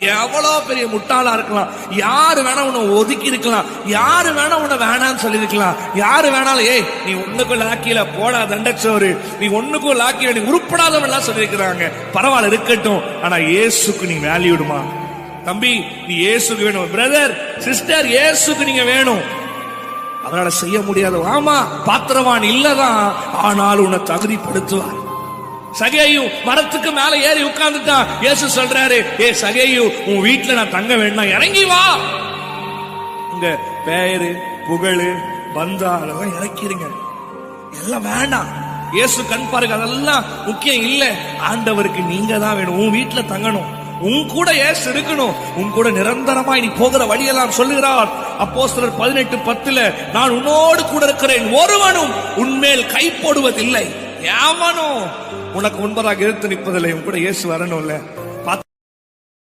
எவ்வளவு பெரிய முட்டாளா இருக்கலாம், யாரு வேணா உன்னை ஒதுக்கி இருக்கலாம், யாரு வேணா உன்னை வேணான்னு சொல்லி இருக்கலாம், யாரு வேணாலும் ஏய் நீ ஒண்ணுக்குள்ள ஆக்கில போடா தண்டச்சோறு, நீ ஒண்ணுக்குள்ள ஆக்கில நீ உருப்படாதவன் சொல்லி இருக்கிறாங்க. பரவாயில்ல இருக்கட்டும், ஆனா இயேசுக்கு நீ வேல்யூடுமா தம்பி, நீ இயேசுக்கு வேணும். பிரதர் சிஸ்டர், இயேசுக்கு நீங்க வேணும். அவரால செய்ய முடியாது, ஆமா பாத்திரவான் இல்லதான், ஆனால் உன்னை தகுதிப்படுத்துவார். சகேயு மரத்துக்கு மேல ஏறி உட்கார்ந்துட்டான். இயேசு சொல்றாரு, ஏ சகேயு உன் வீட்டுல நான் தங்க வேண்டாம், இறங்கி வா. உங்க பேரு புகழு பந்தா அதெல்லாம் இறக்கிருங்க, எல்லாம் வேண்டாம். இயேசு கண் பாருங்க, அதெல்லாம் முக்கியம் இல்ல. ஆண்டவருக்கு நீங்க தான் வேணும், உன் வீட்டுல தங்கணும், உன் கூட இயேசு இருக்கணும், உன் கூட நிரந்தரமாய் நீ போகிற வழியெல்லாம் சொல்லுகிறார். அப்போஸ்தலர் 18:10 நான் உன்னோடு கூட இருக்கிறேன், ஒருவனும் உன்மேல் கை போடுவதில்லை. எவனும் உனக்கு முன்பதாக எடுத்து நிற்பதில்லை. உன் கூட இயேசு வரணும்ல.